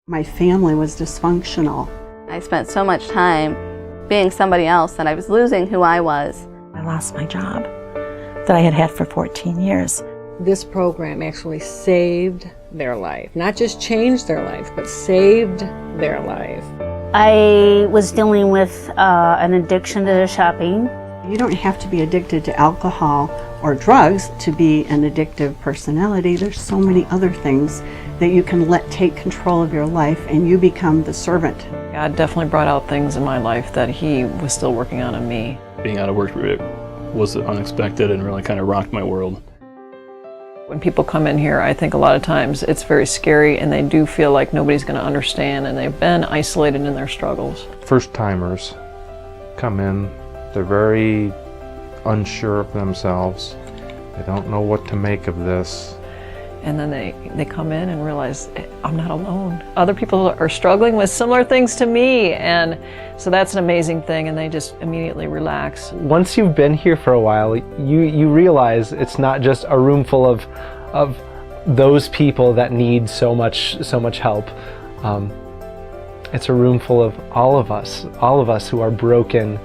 My family was dysfunctional. I spent so much time being somebody else that I was losing who I was. I lost my job that I had had for 14 years. This program actually saved their life. Not just changed their life, but saved their life. I was dealing with an addiction to shopping. You don't have to be addicted to alcohol or drugs to be an addictive personality. There's so many other things that you can let take control of your life, and you become the servant. God definitely brought out things in my life that He was still working on in me. Being out of work was unexpected and really kind of rocked my world. When people come in here, I think a lot of times it's very scary and they do feel like nobody's going to understand, and they've been isolated in their struggles. First-timers come in, they're very unsure of themselves. They don't know what to make of this. And then they come in and realize, I'm not alone. Other people are struggling with similar things to me, and so that's an amazing thing, and they just immediately relax. Once you've been here for a while, you realize it's not just a room full of those people that need so much help. It's a room full of all of us who are broken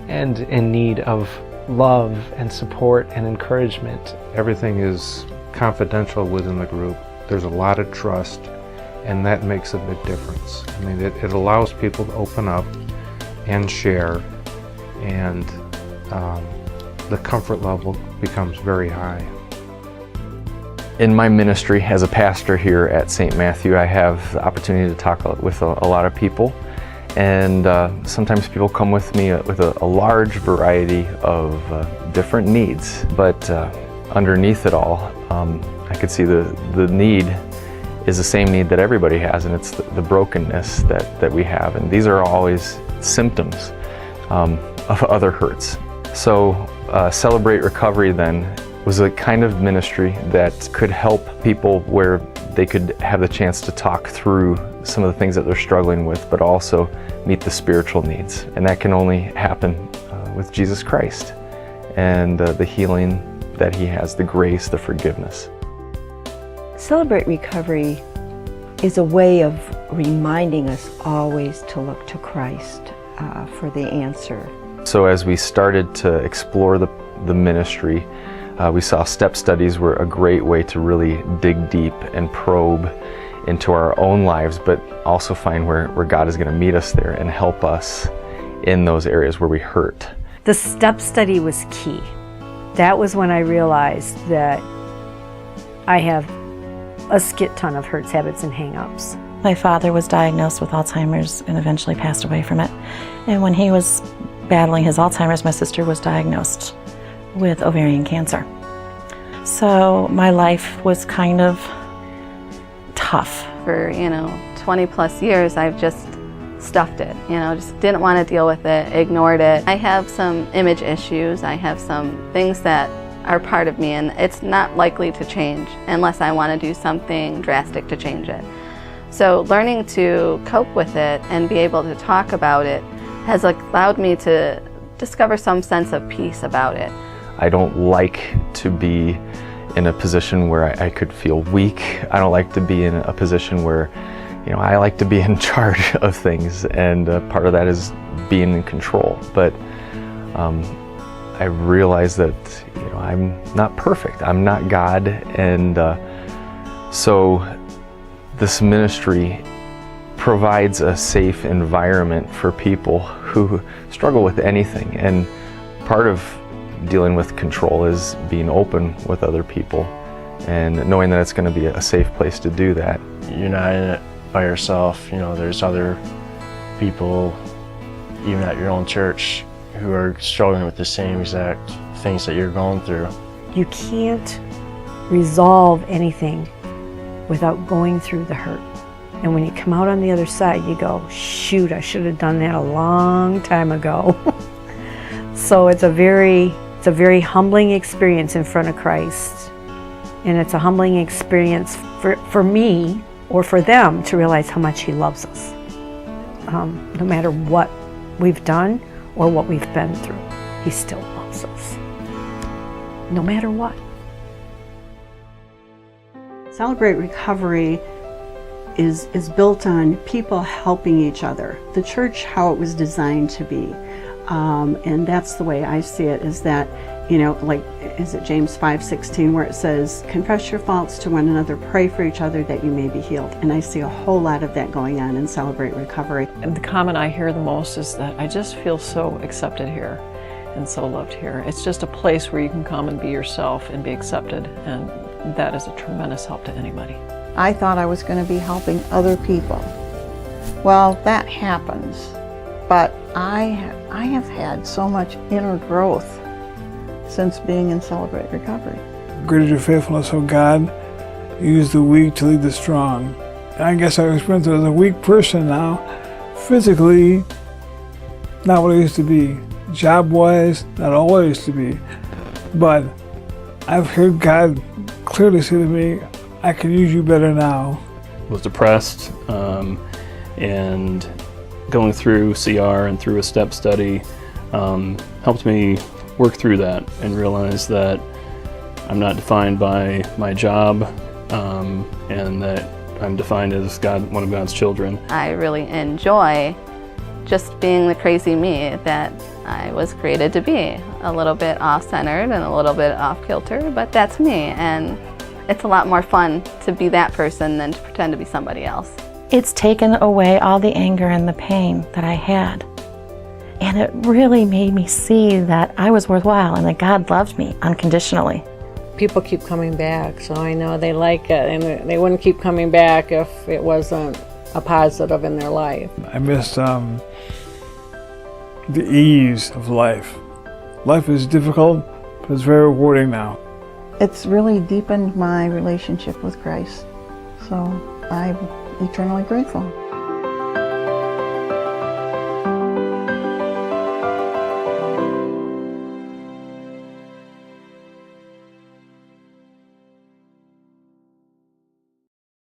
and in need of love and support and encouragement. Everything is confidential within the group. There's a lot of trust, and that makes a big difference. I mean, it allows people to open up and share, and the comfort level becomes very high. In my ministry as a pastor here at St. Matthew, I have the opportunity to talk with a lot of people, and sometimes people come with me with a large variety of different needs, but underneath it all, I could see the need is the same need that everybody has, and it's the brokenness that we have. And these are always symptoms of other hurts. So Celebrate Recovery then was a kind of ministry that could help people where they could have the chance to talk through some of the things that they're struggling with, but also meet the spiritual needs. And that can only happen with Jesus Christ and the healing that He has, the grace, the forgiveness. Celebrate Recovery is a way of reminding us always to look to Christ for the answer. So as we started to explore the ministry, we saw step studies were a great way to really dig deep and probe into our own lives, but also find where God is going to meet us there and help us in those areas where we hurt. The step study was key. That was when I realized that I have a skit ton of hurts, habits, and hang-ups. My father was diagnosed with Alzheimer's and eventually passed away from it. And when he was battling his Alzheimer's, my sister was diagnosed with ovarian cancer. So my life was kind of tough. For 20 plus years, I've just stuffed it, just didn't want to deal with it, ignored it. I have some image issues. I have some things that are part of me, and it's not likely to change unless I want to do something drastic to change it. So learning to cope with it and be able to talk about it has allowed me to discover some sense of peace about it. I don't like to be in a position where I could feel weak. I don't like to be in a position where I like to be in charge of things, and part of that is being in control. But I realize that I'm not perfect. I'm not God, and so this ministry provides a safe environment for people who struggle with anything. And part of dealing with control is being open with other people and knowing that it's going to be a safe place to do that. You're not in it by yourself. There's other people, even at your own church, who are struggling with the same exact things that you're going through. You can't resolve anything without going through the hurt. And when you come out on the other side, you go, shoot, I should have done that a long time ago. So it's a very humbling experience in front of Christ. And it's a humbling experience for me or for them to realize how much He loves us. No matter what we've done or what we've been through, He still loves us. No matter what. Celebrate Recovery is built on people helping each other. The church, how it was designed to be. And that's the way I see it, is that, you know, like, is it James 5:16, where it says, confess your faults to one another, pray for each other that you may be healed. And I see a whole lot of that going on in Celebrate Recovery. And the comment I hear the most is that I just feel so accepted here and so loved here. It's just a place where you can come and be yourself and be accepted, and that is a tremendous help to anybody. I thought I was going to be helping other people. Well, that happens, but I have had so much inner growth since being in Celebrate Recovery. Great is your faithfulness, O God. Use the weak to lead the strong. And I guess I experienced as a weak person now, physically, not what I used to be. Job-wise, not all I used to be. But I've heard God clearly say to me, I can use you better now. Was depressed, and going through CR and through a step study helped me work through that and realize that I'm not defined by my job, and that I'm defined as one of God's children. I really enjoy just being the crazy me that I was created to be. A little bit off-centered and a little bit off-kilter, but that's me, and it's a lot more fun to be that person than to pretend to be somebody else. It's taken away all the anger and the pain that I had. And it really made me see that I was worthwhile and that God loved me unconditionally. People keep coming back, so I know they like it, and they wouldn't keep coming back if it wasn't a positive in their life. I miss the ease of life. Life is difficult, but it's very rewarding now. It's really deepened my relationship with Christ, so I'm eternally grateful.